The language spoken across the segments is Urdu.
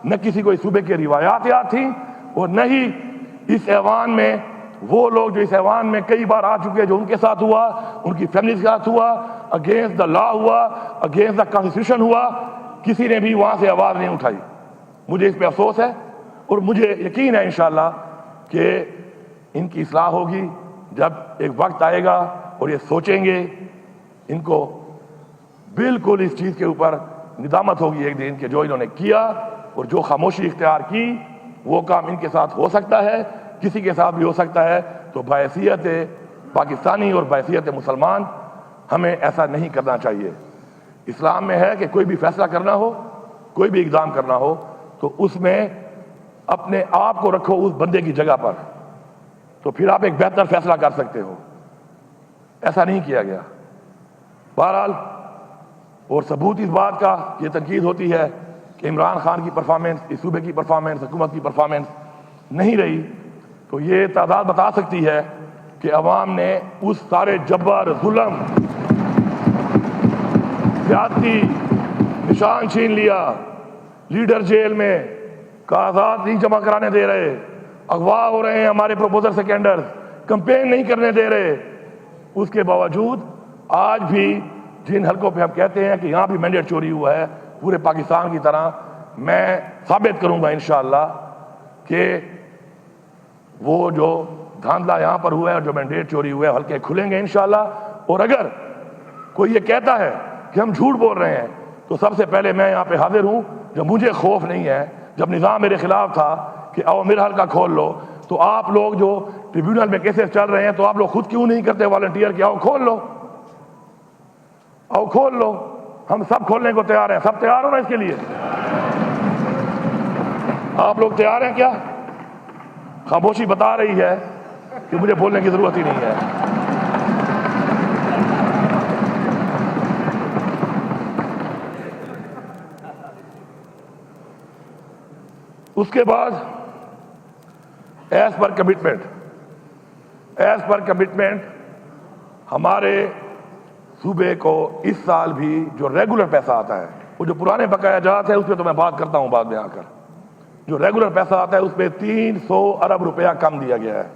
نہ کسی کو اس صوبے کی روایات یاد تھیں، اور نہ ہی اس ایوان میں وہ لوگ جو اس ایوان میں کئی بار آ چکے، جو ان کے ساتھ ہوا، ان کی فیملی کے ساتھ ہوا، اگینسٹ دا لا ہوا، اگینسٹ دا کانسٹیٹیوشن ہوا، کسی نے بھی وہاں سے آواز نہیں اٹھائی۔ مجھے اس پہ افسوس ہے، اور مجھے یقین ہے انشاءاللہ کہ ان کی اصلاح ہوگی جب ایک وقت آئے گا اور یہ سوچیں گے، ان کو بالکل اس چیز کے اوپر ندامت ہوگی ایک دن کہ جو انہوں نے کیا اور جو خاموشی اختیار کی، وہ کام ان کے ساتھ ہو سکتا ہے، کسی کے ساتھ بھی ہو سکتا ہے۔ تو بحیثیت پاکستانی اور بحیثیت مسلمان ہمیں ایسا نہیں کرنا چاہیے۔ اسلام میں ہے کہ کوئی بھی فیصلہ کرنا ہو، کوئی بھی اقدام کرنا ہو، تو اس میں اپنے آپ کو رکھو اس بندے کی جگہ پر، تو پھر آپ ایک بہتر فیصلہ کر سکتے ہو۔ ایسا نہیں کیا گیا۔ بہرحال، اور ثبوت اس بات کا یہ تنقید ہوتی ہے کہ عمران خان کی پرفارمنس، اس صوبے کی پرفارمنس، حکومت کی پرفارمنس نہیں رہی، تو یہ تعداد بتا سکتی ہے کہ عوام نے اس سارے جبر، ظلم، زیادتی، نشان چھین لیا، لیڈر جیل میں، کاغذات نہیں جمع کرانے دے رہے، اغوا ہو رہے ہیں ہمارے پروپوزر سیکنڈرز، کمپین نہیں کرنے دے رہے، اس کے باوجود آج بھی جن حلقوں پہ ہم کہتے ہیں کہ یہاں بھی مینڈیٹ چوری ہوا ہے، پورے پاکستان کی طرح میں ثابت کروں گا انشاءاللہ کہ وہ جو دھاندلا یہاں پر ہوا ہے اور جو مینڈیٹ چوری ہوا ہے، حلقے کھلیں گے انشاءاللہ۔ اور اگر کوئی یہ کہتا ہے کہ ہم جھوٹ بول رہے ہیں، تو سب سے پہلے میں یہاں پہ حاضر ہوں، جب مجھے خوف نہیں ہے، جب نظام میرے خلاف تھا کہ آؤ میرا حلقہ کھول لو، تو آپ لوگ جو ٹریبیونل میں کیسز چل رہے ہیں، تو آپ لوگ خود کیوں نہیں کرتے والنٹیئر کہ آؤ کھول لو، آؤ کھول لو، ہم سب کھولنے کو تیار ہیں۔ سب تیار ہو نا اس کے لیے؟ آپ لوگ تیار ہیں کیا؟ خاموشی بتا رہی ہے کہ مجھے بولنے کی ضرورت ہی نہیں ہے۔ اس کے بعد ایز پر کمٹمنٹ ہمارے صوبے کو اس سال بھی جو ریگولر پیسہ آتا ہے، وہ جو پرانے بقایا جات ہے اس پہ تو میں بات کرتا ہوں بعد میں آ کر، جو ریگولر پیسہ آتا ہے اس پہ 300 ارب روپیہ کم دیا گیا ہے،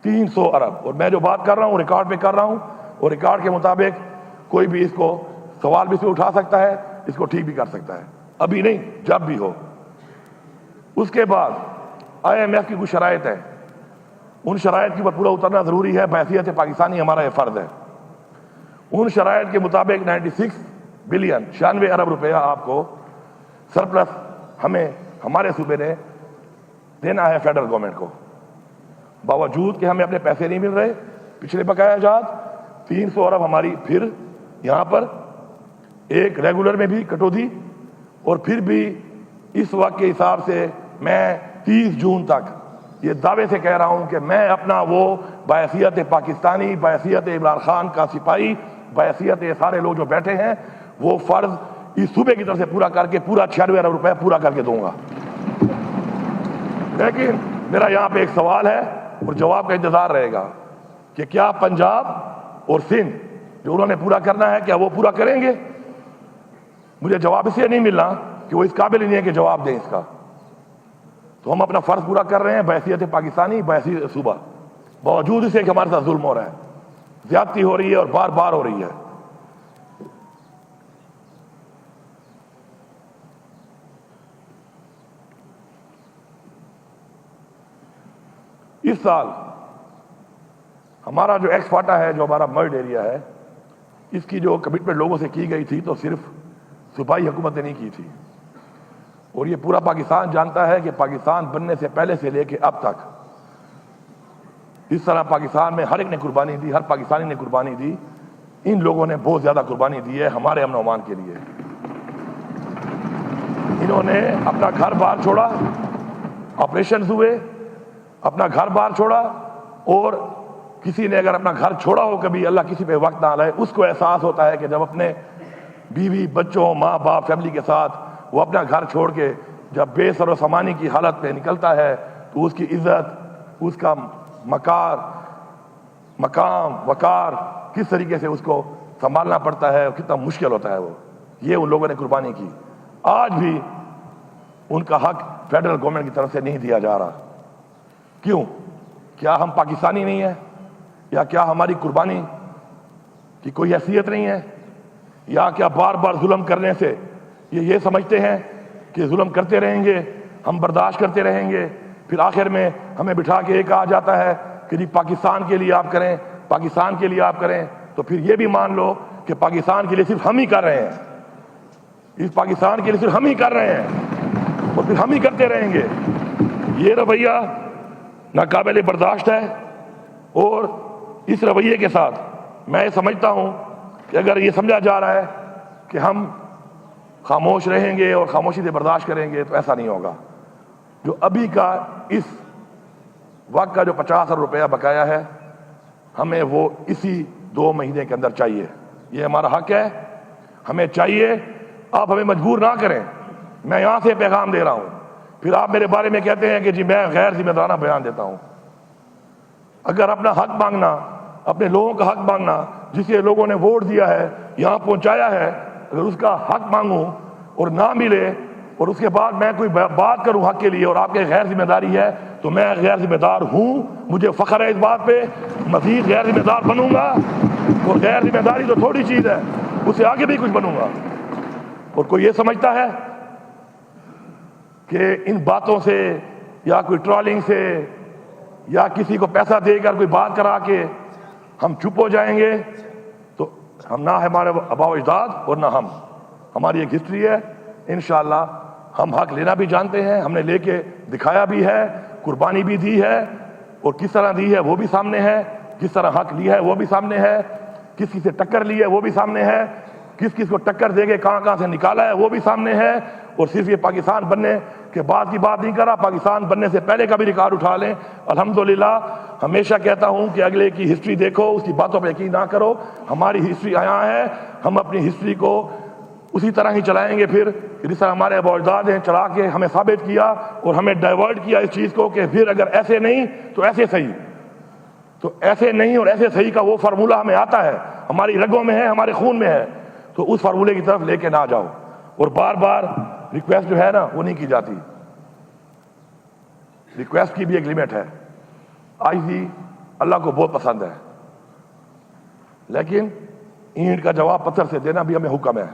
300 ارب۔ اور میں جو بات کر رہا ہوں ریکارڈ پہ کر رہا ہوں، اور ریکارڈ کے مطابق کوئی بھی اس کو سوال بھی سے اٹھا سکتا ہے، اس کو ٹھیک بھی کر سکتا ہے، ابھی نہیں جب بھی ہو۔ اس کے بعد IMF کی کچھ شرائط ہیں، ان شرائط کے اوپر پورا اترنا ضروری ہے، بحیثیت پاکستانی ہمارا یہ فرض ہے۔ ان شرائط کے مطابق 96 بلین 96 ارب روپیہ آپ کو سرپلس ہمیں ہمارے صوبے نے دینا ہے فیڈرل گورنمنٹ کو، باوجود کہ ہمیں اپنے پیسے نہیں مل رہے۔ پچھلے بقایا جات 300 ارب ہماری پھر یہاں پر ایک ریگولر میں بھی کٹوتی، اور پھر بھی اس وقت کے حساب سے میں 30 جون تک یہ دعوے سے کہہ رہا ہوں کہ میں اپنا وہ بحیثیت پاکستانی، بحیثیت عمران خان کا سپاہی، بحیثیت سارے لوگ جو بیٹھے ہیں، وہ فرض اس صوبے کی طرف سے پورا کر کے پورا 96 ارب روپے پورا کر کے دوں گا۔ لیکن میرا یہاں پہ ایک سوال ہے اور جواب کا انتظار رہے گا کہ کیا پنجاب اور سندھ جو انہوں نے پورا کرنا ہے، کیا وہ پورا کریں گے؟ مجھے جواب اس لیے نہیں ملنا کہ وہ اس قابل ہی نہیں ہے کہ جواب دیں اس کا۔ تو ہم اپنا فرض پورا کر رہے ہیں بحیثیت پاکستانی، بحیثیت صوبہ، باوجود اسے کہ ہمارے ساتھ ظلم ہو رہا ہے، زیادتی ہو رہی ہے اور بار بار ہو رہی ہے۔ اس سال ہمارا جو ایکس فاٹا ہے، جو ہمارا مرڈ ایریا ہے، اس کی جو کمٹمنٹ لوگوں سے کی گئی تھی تو صرف صوبائی حکومت نے نہیں کی تھی، اور یہ پورا پاکستان جانتا ہے کہ پاکستان بننے سے پہلے سے لے کے اب تک اس طرح پاکستان میں ہر ایک نے قربانی دی، ہر پاکستانی نے قربانی دی۔ ان لوگوں نے بہت زیادہ قربانی دی ہے ہمارے امن و امان کے لیے۔ انہوں نے اپنا گھر بار چھوڑا، آپریشنز ہوئے، اپنا گھر بار چھوڑا، اور کسی نے اگر اپنا گھر چھوڑا ہو کبھی، اللہ کسی پہ وقت نہ لائے، اس کو احساس ہوتا ہے کہ جب اپنے بیوی بچوں ماں باپ فیملی کے ساتھ وہ اپنا گھر چھوڑ کے جب بے سر و سامانی کی حالت پہ نکلتا ہے، تو اس کی عزت، اس کا مقام وقار کس طریقے سے اس کو سنبھالنا پڑتا ہے اور کتنا مشکل ہوتا ہے وہ، یہ ان لوگوں نے قربانی کی۔ آج بھی ان کا حق فیڈرل گورنمنٹ کی طرف سے نہیں دیا جا رہا. کیوں؟ کیا ہم پاکستانی نہیں ہیں؟ یا کیا ہماری قربانی کی کوئی حیثیت نہیں ہے؟ یا کیا بار بار ظلم کرنے سے یہ سمجھتے ہیں کہ ظلم کرتے رہیں گے، ہم برداشت کرتے رہیں گے، پھر آخر میں ہمیں بٹھا کے کہا جاتا ہے کہ جی پاکستان کے لیے آپ کریں، پاکستان کے لیے آپ کریں، تو پھر یہ بھی مان لو کہ پاکستان کے لیے صرف ہم ہی کر رہے ہیں، اس پاکستان کے لیے صرف ہم ہی کر رہے ہیں اور پھر ہم ہی کرتے رہیں گے. یہ رویہ ناقابل برداشت ہے. اور اس رویے کے ساتھ میں یہ سمجھتا ہوں کہ اگر یہ سمجھا جا رہا ہے کہ ہم خاموش رہیں گے اور خاموشی سے برداشت کریں گے تو ایسا نہیں ہوگا. جو ابھی کا اس وقت کا جو 50,000 روپیہ بقایا ہے ہمیں وہ اسی 2 مہینے کے اندر چاہیے. یہ ہمارا حق ہے، ہمیں چاہیے. آپ ہمیں مجبور نہ کریں. میں یہاں سے پیغام دے رہا ہوں. پھر آپ میرے بارے میں کہتے ہیں کہ جی میں غیر ذمہ دارانہ بیان دیتا ہوں. اگر اپنا حق مانگنا، اپنے لوگوں کا حق مانگنا، جسے لوگوں نے ووٹ دیا ہے، یہاں پہنچایا ہے، اگر اس کا حق مانگوں اور نہ ملے اور اس کے بعد میں کوئی بات کروں حق کے لیے اور آپ کے غیر ذمہ داری ہے تو میں غیر ذمہ دار ہوں. مجھے فخر ہے اس بات پہ. مزید غیر ذمہ دار بنوں گا اور غیر ذمہ داری تو تھوڑی چیز ہے، اس سے آگے بھی کچھ بنوں گا. اور کوئی یہ سمجھتا ہے کہ ان باتوں سے یا کوئی ٹرولنگ سے یا کسی کو پیسہ دے کر کوئی بات کرا کے ہم چپ ہو جائیں گے تو ہم نہ ہمارے آباء و اجداد اور نہ ہماری ایک ہسٹری ہے. انشاءاللہ ہم حق لینا بھی جانتے ہیں، ہم نے لے کے دکھایا بھی ہے، قربانی بھی دی ہے، اور کس طرح دی ہے وہ بھی سامنے ہے، کس طرح حق لیا ہے وہ بھی سامنے ہے، کس کی سے ٹکر لی ہے وہ بھی سامنے ہے، کس کو ٹکر دے کے کہاں سے نکالا ہے وہ بھی سامنے ہے. اور صرف یہ پاکستان بننے کے بعد کی بات نہیں کر رہا، پاکستان بننے سے پہلے کا بھی ریکارڈ اٹھا لیں. الحمدللہ ہمیشہ کہتا ہوں کہ اگلے کی ہسٹری دیکھو، اس کی باتوں پہ یقین نہ کرو. ہماری ہسٹری یہاں ہے، ہم اپنی ہسٹری کو اسی طرح ہی چلائیں گے. پھر جس طرح ہمارے آباء و اجداد ہیں چلا کے ہمیں ثابت کیا اور ہمیں ڈائیورٹ کیا اس چیز کو کہ پھر اگر ایسے نہیں تو ایسے صحیح، تو ایسے نہیں اور ایسے صحیح کا وہ فارمولہ ہمیں آتا ہے، ہماری رگوں میں ہے، ہمارے خون میں ہے. تو اس فارمولے کی طرف لے کے نہ جاؤ. اور بار بار ریکویسٹ جو ہے نا وہ نہیں کی جاتی. ریکویسٹ کی بھی ایک لمٹ ہے. عاجزی اللہ کو بہت پسند ہے، لیکن اینٹ کا جواب پتھر سے دینا بھی ہمیں حکم ہے.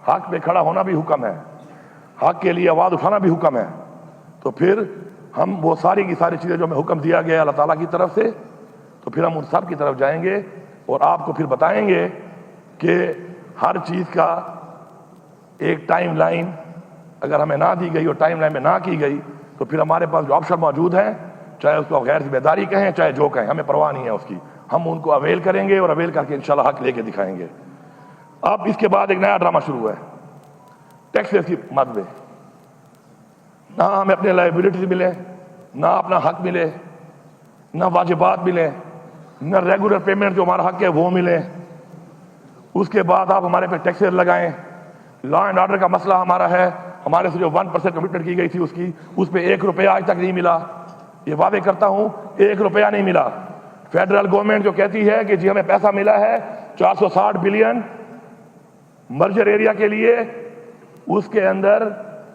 حق پہ کھڑا ہونا بھی حکم ہے، حق کے لیے آواز اٹھانا بھی حکم ہے. تو پھر ہم وہ ساری کی ساری چیزیں جو ہمیں حکم دیا گیا اللہ تعالیٰ کی طرف سے، تو پھر ہم ان سب کی طرف جائیں گے اور آپ کو پھر بتائیں گے کہ ہر چیز کا ایک ٹائم لائن اگر ہمیں نہ دی گئی اور ٹائم لائن میں نہ کی گئی تو پھر ہمارے پاس جو آپشن موجود ہیں، چاہے اس کو غیر ذمہ داری کہیں چاہے جو کہیں، ہمیں پرواہ نہیں ہے اس کی. ہم ان کو اویل کریں گے اور اویل کر کے انشاءاللہ حق لے کے دکھائیں گے. اب اس کے بعد ایک نیا ڈرامہ شروع ہے ٹیکسز کی مد میں. نہ ہمیں اپنے لائبلٹیز ملے، نہ اپنا حق ملے، نہ واجبات ملے، نہ ریگولر پیمنٹ جو ہمارا حق ہے وہ ملے. اس کے بعد آپ ہمارے پہ ٹیکسز لگائیں. لا اینڈ آرڈر کا مسئلہ ہمارا ہے، ہمارے سے جو 1% کمٹمنٹ کی گئی تھی اس پہ 1 روپیہ آج تک نہیں ملا. یہ وعدے کرتا ہوں 1 روپیہ نہیں ملا. فیڈرل گورنمنٹ جو کہتی ہے کہ جی ہمیں پیسہ ملا ہے 460 بلین مرجر ایریا کے لیے، اس کے اندر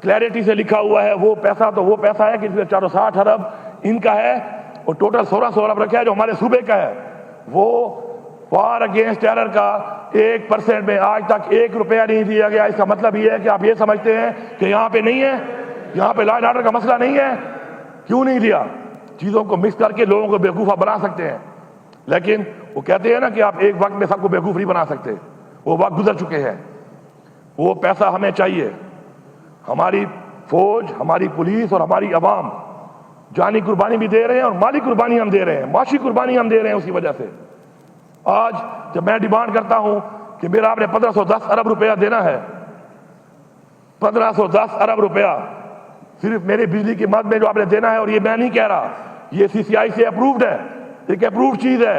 کلیئرٹی سے لکھا ہوا ہے وہ پیسہ تو وہ پیسہ ہے کہ جس میں 460 ارب ان کا ہے اور ٹوٹل 1600 ارب رکھا ہے جو ہمارے صوبے کا ہے. وہ وار اگینسٹ ٹیرر کا 1% میں آج تک 1 روپیہ نہیں دیا گیا. اس کا مطلب یہ ہے کہ آپ یہ سمجھتے ہیں کہ یہاں پہ نہیں ہے، یہاں پہ لا اینڈ آرڈر کا مسئلہ نہیں ہے. کیوں نہیں دیا؟ چیزوں کو مکس کر کے لوگوں کو بیوقوفہ بنا سکتے ہیں، لیکن وہ کہتے ہیں نا کہ آپ ایک وقت میں سب کو بیوقوف نہیں بنا سکتے. وہ وقت گزر چکے ہیں. وہ پیسہ ہمیں چاہیے. ہماری فوج، ہماری پولیس اور ہماری عوام جانی قربانی بھی دے رہے ہیں اور مالی قربانی ہم دے رہے ہیں، معاشی قربانی ہم دے رہے ہیں. اسی وجہ سے آج جب میں ڈیمانڈ کرتا ہوں کہ میرا آپ نے 1510 ارب روپیہ دینا ہے، 1510 ارب روپیہ صرف میرے بجلی کی مد میں جو آپ نے دینا ہے، اور یہ میں نہیں کہہ رہا، یہ CCI سے اپرووڈ ہے، ایک اپرووڈ چیز ہے.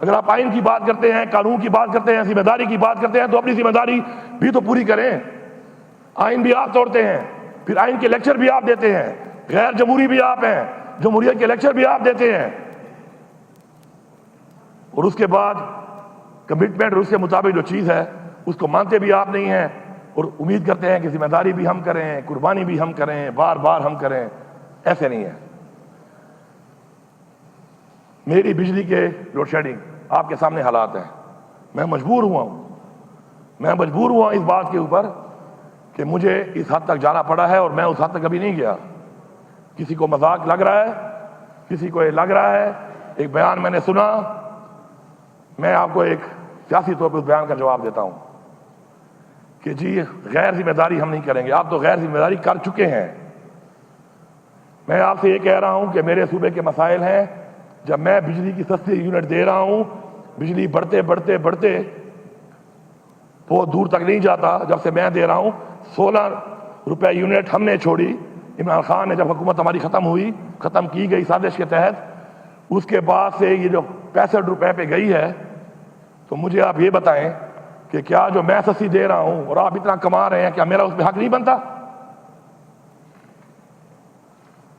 اگر آپ آئین کی بات کرتے ہیں، قانون کی بات کرتے ہیں، ذمہ داری کی بات کرتے ہیں تو اپنی ذمہ داری بھی تو پوری کریں. آئین بھی آپ توڑتے ہیں، پھر آئین کے لیکچر بھی آپ دیتے ہیں، غیر جمہوری بھی آپ ہیں، جمہوریت کے لیکچر بھی آپ دیتے ہیں، اور اس کے بعد کمٹمنٹ اس کے مطابق جو چیز ہے اس کو مانتے بھی آپ نہیں ہیں. اور امید کرتے ہیں کہ ذمہ داری بھی ہم کریں, قربانی بھی ہم کریں, بار بار ہم کریں. ایسے نہیں ہے. میری بجلی کے لوڈ شیڈنگ آپ کے سامنے حالات ہیں. میں مجبور ہوا اس بات کے اوپر کہ مجھے اس حد تک جانا پڑا ہے, اور میں اس حد تک کبھی نہیں گیا. کسی کو مذاق لگ رہا ہے, کسی کو یہ لگ رہا ہے. ایک بیان میں نے سنا, میں آپ کو ایک سیاسی طور پہ اس بیان کا جواب دیتا ہوں کہ جی غیر ذمہ داری ہم نہیں کریں گے. آپ تو غیر ذمہ داری کر چکے ہیں. میں آپ سے یہ کہہ رہا ہوں کہ میرے صوبے کے مسائل ہیں. جب میں بجلی کی سستی یونٹ دے رہا ہوں, بجلی بڑھتے بہت دور تک نہیں جاتا. جب سے میں دے رہا ہوں 16 روپے یونٹ ہم نے چھوڑی. عمران خان نے جب حکومت ہماری ختم کی گئی سازش کے تحت, اس کے بعد سے یہ جو 65 روپے پہ گئی ہے, تو مجھے آپ یہ بتائیں کہ کیا جو میں سستی دے رہا ہوں اور آپ اتنا کما رہے ہیں, کیا میرا اس پہ حق نہیں بنتا؟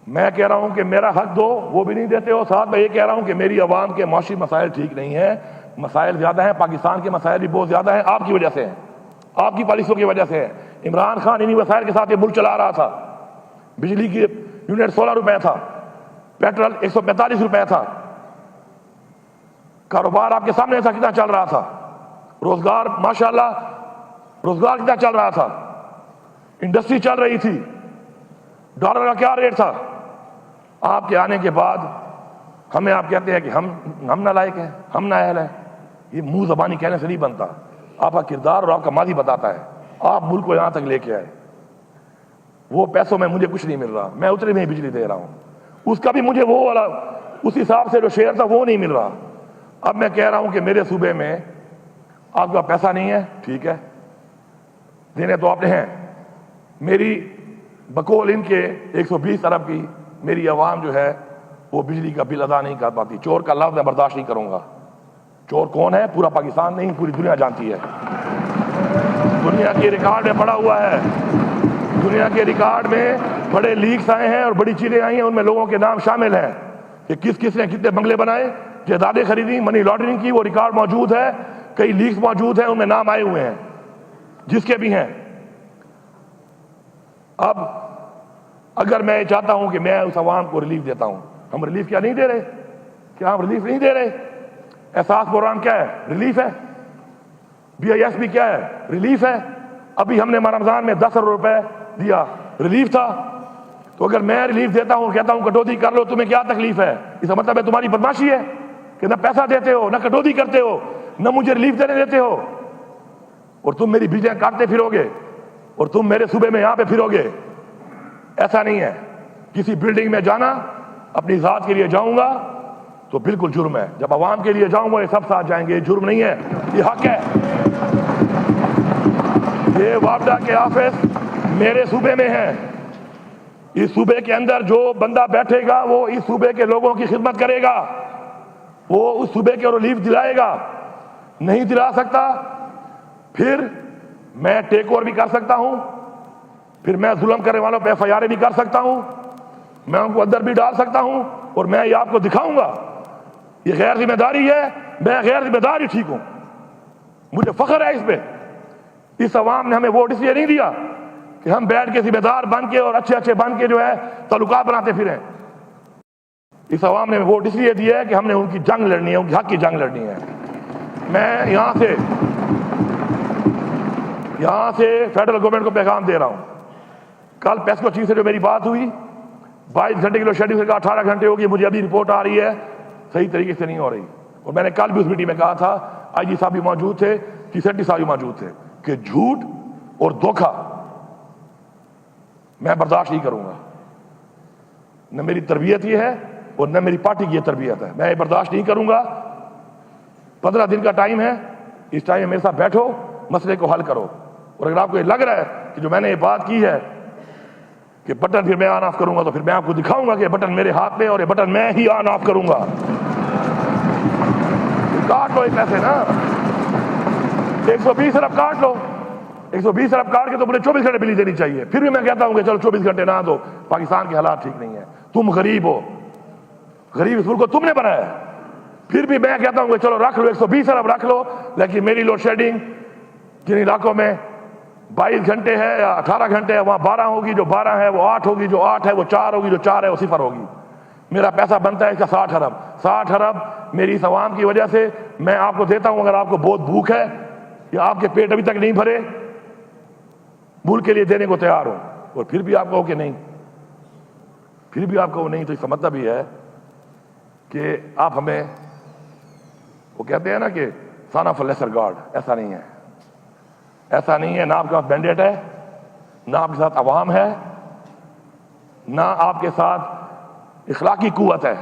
میں کہہ رہا ہوں کہ میرا حق دو, وہ بھی نہیں دیتے ہو. ساتھ میں یہ کہہ رہا ہوں کہ میری عوام کے معاشی مسائل ٹھیک نہیں ہیں. مسائل زیادہ ہیں, پاکستان کے مسائل بھی بہت زیادہ ہیں. آپ کی وجہ سے ہیں, آپ کی پالیسیوں کی وجہ سے ہے. عمران خان انہی وسائل کے ساتھ یہ ملک چلا رہا تھا. بجلی کی یونٹ 16 روپے تھا, پیٹرول 145 روپے تھا. کاروبار آپ کے سامنے تھا کتنا چل رہا تھا. روزگار ماشاءاللہ روزگار کتنا چل رہا تھا. انڈسٹری چل رہی تھی. ڈالر کا کیا ریٹ تھا. آپ کے آنے کے بعد ہمیں آپ کہتے ہیں کہ ہم نالائق ہیں, ہم نااہل ہیں. یہ منہ زبانی کہنے سے نہیں بنتا. آپ کا کردار اور آپ کا ماضی بتاتا ہے. آپ ملک کو یہاں تک لے کے آئے. وہ پیسوں میں مجھے کچھ نہیں مل رہا, میں اتنے میں ہی بجلی دے رہا ہوں. اس کا بھی مجھے وہ والا اس حساب سے جو شیئر تھا وہ نہیں مل رہا. اب میں کہہ رہا ہوں کہ میرے صوبے میں آپ کا پیسہ نہیں ہے, ٹھیک ہے, دینے تو آپ نے ہیں. میری بقول ان کے 120 ارب کی میری عوام جو ہے وہ بجلی کا بل ادا نہیں کر پاتی. چور کا لفظ میں برداشت نہیں کروں گا. چور کون ہے پورا پاکستان نہیں, پوری دنیا جانتی ہے. دنیا کے ریکارڈ میں پڑا ہوا ہے. دنیا کے ریکارڈ میں بڑے لیکس آئے ہیں اور بڑی چیزیں آئی ہیں. ان میں لوگوں کے نام شامل ہیں کہ کس کس نے کتنے بنگلے بنائے, جائیدادیں خریدی, منی لانڈرنگ کی. وہ ریکارڈ موجود ہے, کئی لیکس موجود ہیں, ان میں نام آئے ہوئے ہیں جس کے بھی ہیں. اب اگر میں چاہتا ہوں کہ میں اس عوام کو ریلیف دیتا ہوں, ہم ریلیف کیا نہیں دے رہے؟ کیا ہم ریلیف نہیں دے رہے؟ احساس پروگرام کیا ہے؟ ریلیف ہے. BISP کیا ہے؟ ریلیف ہے. ابھی ہم نے رمضان میں 10 ارب روپے دیا, ریلیف تھا. تو اگر میں ریلیف دیتا ہوں, کہتا ہوں کٹوتی کر لو, تمہیں کیا تکلیف ہے؟ اس کا مطلب ہے تمہاری بدماشی ہے کہ نہ پیسہ دیتے ہو, نہ کٹوتی کرتے ہو, نہ مجھے ریلیف دینے دیتے ہو, اور تم میری بجلیاں کاٹتے پھرو گے, اور تم میرے صوبے میں یہاں پہ پھرو گے. ایسا نہیں ہے. کسی بلڈنگ میں جانا, اپنی ذات کے لیے جاؤں گا تو بالکل جرم ہے. جب عوام کے لیے جاؤں گا یہ سب ساتھ جائیں گے. یہ جرم نہیں ہے, یہ حق ہے. یہ وابڈا کے آفس میرے صوبے میں ہیں. اس صوبے کے اندر جو بندہ بیٹھے گا وہ اس صوبے کے لوگوں کی خدمت کرے گا, وہ اس صوبے کے ریلیف دلائے گا. نہیں دلا سکتا پھر میں ٹیک اوور بھی کر سکتا ہوں, پھر میں ظلم کرنے والوں پہ FIR بھی کر سکتا ہوں, میں ان کو اندر بھی ڈال سکتا ہوں, اور میں یہ آپ کو دکھاؤں گا. یہ غیر ذمہ داری ہے. میں غیر ذمہ دار ہی ٹھیک ہوں. مجھے فخر ہے اس پہ. اس عوام نے ہمیں ووٹ اس لیے نہیں دیا کہ ہم بیٹھ کے ذمہ دار بن کے اور اچھے بن کے جو ہے تعلقات بناتے پھریں. اس عوام نے ووٹ اس لیے دیا ہے کہ ہم نے ان کی جنگ لڑنی ہے, ان کی حق کی جنگ لڑنی ہے. میں یہاں سے فیڈرل گورنمنٹ کو پیغام دے رہا ہوں. کل پیسکو چیف سے جو میری بات ہوئی, 22 گھنٹے کی لوڈ شیڈنگ سے کہا 18 گھنٹے ہوگی. مجھے ابھی رپورٹ آ رہی ہے صحیح طریقے سے نہیں ہو رہی. اور میں نے کل بھی اس میٹنگ میں کہا تھا, IG صاحب بھی موجود تھے, سیٹی صاحب بھی موجود تھے, کہ جھوٹ اور دھوکہ میں برداشت نہیں کروں گا. نہ میری تربیت یہ ہے اور نہ میری پارٹی کی یہ تربیت ہے. میں یہ برداشت نہیں کروں گا. 15 دن کا ٹائم ہے. اس ٹائم میں میرے ساتھ بیٹھو, مسئلے کو حل کرو. اور اگر آپ کو یہ لگ رہا ہے کہ جو میں نے یہ بات کی ہے کہ بٹن پھر میں آن آف کروں گا, تو پھر میں آپ کو دکھاؤں گا کہ بٹن میرے ہاتھ میں, اور یہ بٹن میں ہی آن آف کروں گا. کاٹ لو یہ پیسے نا, 120 ارب کاٹ لو. 120 ارب کاٹ کے تو مجھے 24 گھنٹے بجلی دینی چاہیے. پھر بھی میں کہتا ہوں کہ چلو 24 گھنٹے نہ دو, پاکستان کے حالات ٹھیک نہیں ہے. تم غریب ہو, غریب اس ملک کو تم نے بنایا ہے. پھر بھی میں کہتا ہوں کہ چلو رکھ لو 120 ارب رکھ لو, لیکن میری لوڈ شیڈنگ جن علاقوں میں 22 گھنٹے ہے یا 18 گھنٹے ہے، وہاں 12 ہوگی، جو 12 ہے وہ 8 ہوگی، جو 8 ہے وہ 4 ہوگی، جو 4 ہے وہ 0 ہوگی۔ میرا پیسہ بنتا ہے اس کا 60 ارب، 60 ارب میری اس عوام کی وجہ سے میں آپ کو دیتا ہوں۔ اگر آپ کو بہت بھوک ہے یا آپ کے پیٹ ابھی تک نہیں بھرے، ملک کے لیے دینے کو تیار ہوں، اور پھر بھی آپ کہو کہ نہیں، پھر بھی آپ کہو نہیں، تو اس کا مطلب یہ ہے کہ آپ ہمیں، وہ کہتے ہیں نا کہ سن آف لیسر گاڈ، ایسا نہیں ہے، ایسا نہیں ہے۔ نہ آپ کے پاس مینڈیٹ ہے، نہ آپ کے ساتھ عوام ہے، نہ آپ کے ساتھ اخلاقی قوت ہے۔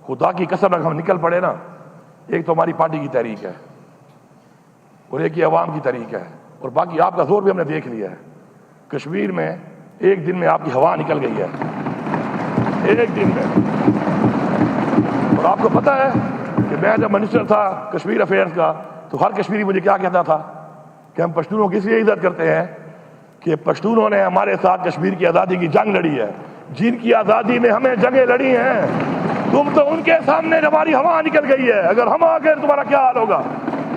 خدا کی قسم اگر ہم نکل پڑے نا، ایک تو ہماری پارٹی کی تحریک ہے اور ایک یہ عوام کی تحریک ہے، اور باقی آپ کا زور بھی ہم نے دیکھ لیا ہے۔ کشمیر میں ایک دن میں آپ کی ہوا نکل گئی ہے، ایک دن میں۔ اور آپ کو پتہ ہے کہ میں جب منسٹر تھا کشمیر افیئرز کا، تو ہر کشمیری مجھے کیا کہتا تھا کہ ہم پشتونوں کی اس لیے عزت کرتے ہیں کہ پشتونوں نے ہمارے ساتھ کشمیر کی آزادی کی جنگ لڑی ہے، جن کی آزادی میں ہمیں جنگیں لڑی ہیں، تم تو ان کے سامنے ہماری ہوا نکل گئی ہے، اگر ہم آ گئے تمہارا کیا حال ہوگا؟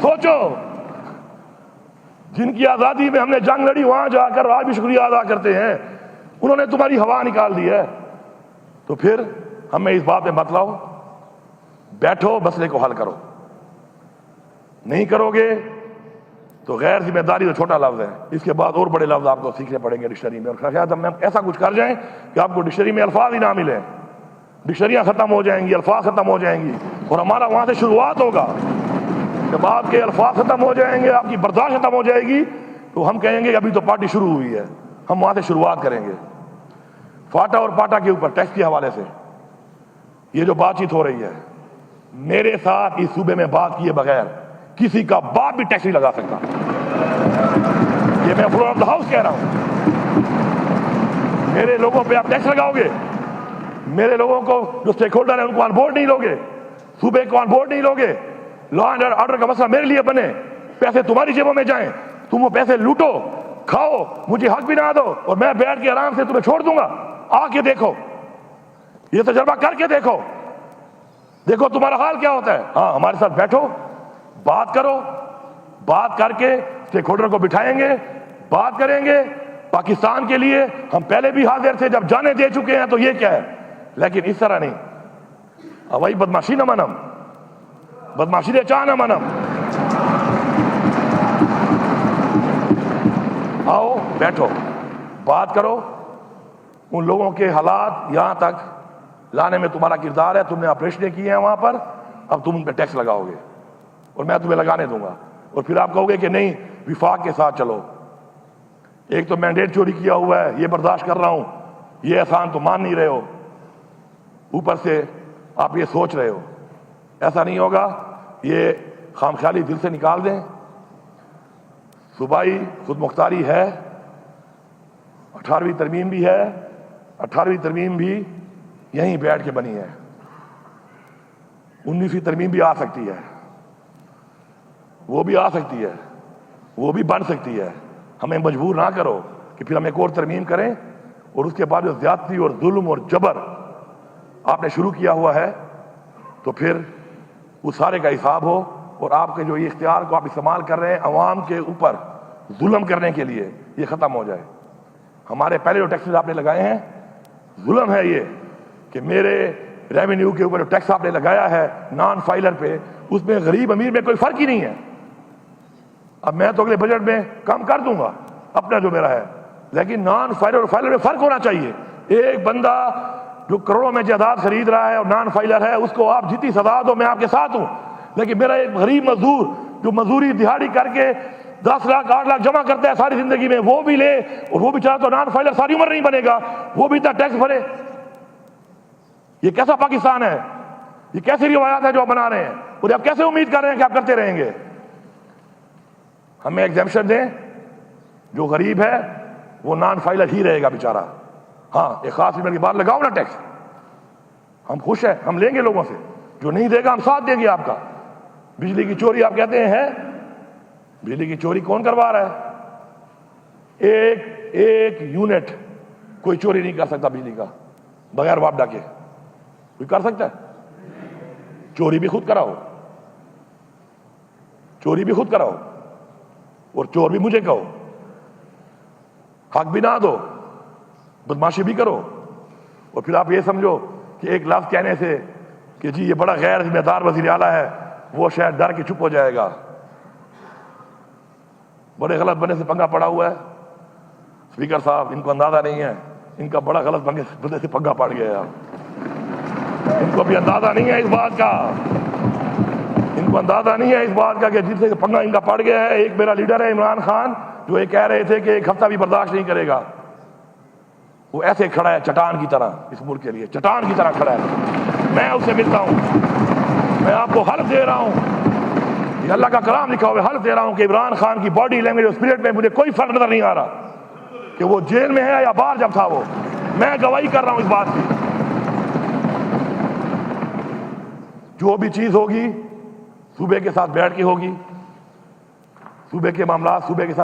سوچو، جن کی آزادی میں ہم نے جنگ لڑی، وہاں جا کر آج بھی شکریہ ادا کرتے ہیں، انہوں نے تمہاری ہوا نکال دی ہے۔ تو پھر ہمیں اس بات پہ مت لاؤ، بیٹھو مسئلے کو حل کرو۔ نہیں کرو گے تو غیر ذمہ داری تو چھوٹا لفظ ہے، اس کے بعد اور بڑے لفظ آپ کو سیکھنے پڑیں گے ڈکشنری میں، اور شاید ہم ایسا کچھ کر جائیں کہ آپ کو ڈکشنری میں الفاظ ہی نہ ملیں، ڈکشنریاں ختم ہو جائیں گی، الفاظ ختم ہو جائیں گی، اور ہمارا وہاں سے شروعات ہوگا۔ جب آپ کے الفاظ ختم ہو جائیں گے، آپ کی برداشت ختم ہو جائے گی، تو ہم کہیں گے کہ ابھی تو پارٹی شروع ہوئی ہے، ہم وہاں سے شروعات کریں گے۔ فاٹا اور پاٹا کے اوپر ٹیکس کے حوالے سے یہ جو بات چیت ہو رہی ہے، میرے ساتھ اس صوبے میں بات کیے بغیر کسی کا باپ بھی ٹیکس نہیں لگا سکتا، یہ میں فلور آف دا ہاؤس کہہ رہا ہوں۔ میرے لوگوں پہ آپ ٹیکس لگاؤ گے، میرے لوگوں کو جو اسٹیک ہولڈر ہیں ان کو آن بورڈ نہیں لوگے، صوبے کو آن بورڈ نہیں لوگے، لا اینڈ آرڈر کا مسئلہ میرے لیے بنے، پیسے تمہاری جیبوں میں جائیں، تم وہ پیسے لوٹو، کھاؤ، مجھے حق بھی نہ دو، اور میں بیٹھ کے آرام سے تمہیں چھوڑ دوں گا۔ آ کے دیکھو، یہ تجربہ کر کے دیکھو، دیکھو تمہارا حال کیا ہوتا ہے۔ ہاں، ہمارے ساتھ بیٹھو، بات کرو، بات کر کے اسٹیک ہولڈر کو بٹھائیں گے، بات کریں گے۔ پاکستان کے لیے ہم پہلے بھی حاضر تھے، جب جانے دے چکے ہیں تو یہ کیا ہے، لیکن اس طرح نہیں، وہی بدماشی نہ منم، بدماشی دے چاہ نہ منم۔ آؤ بیٹھو، بات کرو، ان لوگوں کے حالات یہاں تک لانے میں تمہارا کردار ہے، تم نے آپریشنیں کی ہیں وہاں پر، اب تم ان پہ ٹیکس لگاؤ گے اور میں تمہیں لگانے دوں گا، اور پھر آپ کہو گے کہ نہیں وفاق کے ساتھ چلو۔ ایک تو مینڈیٹ چوری کیا ہوا ہے، یہ برداشت کر رہا ہوں، یہ احسان تو مان نہیں رہے ہو، اوپر سے آپ یہ سوچ رہے ہو، ایسا نہیں ہوگا، یہ خام خیالی دل سے نکال دیں۔ صوبائی خود مختاری ہے، 18ویں ترمیم بھی ہے، 18ویں ترمیم بھی یہیں بیٹھ کے بنی ہے، 19ویں ترمیم بھی آ سکتی ہے، وہ بھی آ سکتی ہے، وہ بھی بن سکتی ہے۔ ہمیں مجبور نہ کرو کہ پھر ہم ایک اور ترمیم کریں، اور اس کے بعد جو زیادتی اور ظلم اور جبر آپ نے شروع کیا ہوا ہے، تو پھر اس سارے کا حساب ہو، اور آپ کے جو یہ اختیار کو آپ استعمال کر رہے ہیں عوام کے اوپر ظلم کرنے کے لیے، یہ ختم ہو جائے۔ ہمارے پہلے جو ٹیکسز آپ نے لگائے ہیں، ظلم ہے یہ کہ میرے ریونیو کے اوپر جو ٹیکس آپ نے لگایا ہے نان فائلر پہ، اس میں غریب امیر میں کوئی فرق ہی نہیں ہے۔ اب میں تو اگلے بجٹ میں کم کر دوں گا اپنا جو میرا ہے، لیکن نان فائلر اور فائلر میں فرق ہونا چاہیے۔ ایک بندہ جو کروڑوں میں جائیداد خرید رہا ہے اور نان فائلر ہے، اس کو آپ جتنی سزا دو میں آپ کے ساتھ ہوں، لیکن میرا ایک غریب مزدور جو مزدوری دہاڑی کر کے 10 لاکھ 8 لاکھ جمع کرتا ہے ساری زندگی میں، وہ بھی لے، اور وہ بیچارہ تو نان فائلر ساری عمر نہیں بنے گا، وہ بھی اتنا ٹیکس بھرے۔ یہ کیسا پاکستان ہے؟ یہ کیسی روایات ہے جو آپ بنا رہے ہیں، اور آپ کیسے امید کر رہے ہیں کہ آپ کرتے رہیں گے؟ ہمیں ایگزیمپشن دیں، جو غریب ہے وہ نان فائلر ہی رہے گا بیچارہ۔ ہاں، ایک خاص لیمٹ کے بعد لگاؤ نا ٹیکس، ہم خوش ہیں، ہم لیں گے لوگوں سے، جو نہیں دے گا ہم ساتھ دیں گے آپ کا۔ بجلی کی چوری آپ کہتے ہیں، بجلی کی چوری کون کروا رہا ہے؟ ایک یونٹ کوئی چوری نہیں کر سکتا بجلی کا بغیر واپڈا کے، کوئی کر سکتا ہے؟ چوری بھی خود کراؤ، چوری بھی خود کراؤ، اور چور بھی مجھے کہو، حق بھی نہ دو، بدماشی بھی کرو، اور پھر آپ یہ سمجھو کہ ایک لفظ کہنے سے کہ جی یہ بڑا غیر ذمہ دار وزیر اعلیٰ ہے، وہ شاید ڈر کے چپ ہو جائے گا۔ بڑے غلط بنے سے پنگا پڑا ہوا ہے اسپیکر صاحب، ان کو اندازہ نہیں ہے، ان کا بڑا غلط بنے سے پنگا پڑ گیا ہے، ان کو بھی اندازہ نہیں ہے اس بات کا، ان کو اندازہ نہیں ہے اس بات کا کہ جس سے پنگا ان کا پڑ گیا ہے۔ ایک میرا لیڈر ہے عمران خان، جو یہ کہہ رہے تھے کہ ایک ہفتہ بھی برداشت نہیں کرے گا، وہ ایسے کھڑا ہے چٹان کی طرح، اس ملک کے لیے چٹان کی طرح کھڑا ہے۔ میں اس سے ملتا ہوں، میں آپ کو حلف دے رہا ہوں، یہ اللہ کا کلام لکھا ہوا ہے، حلف دے رہا ہوں کہ عمران خان کی باڈی لینگویج اور اسپرٹ میں مجھے کوئی فرق نظر نہیں آ رہا کہ وہ جیل میں ہے یا باہر جب تھا، وہ میں گواہی کر رہا ہوں اس بات کی۔ جو بھی چیز ہوگی صوبے کے ساتھ بیٹھ کے ہوگی، صوبے کے معاملات صوبے کے ساتھ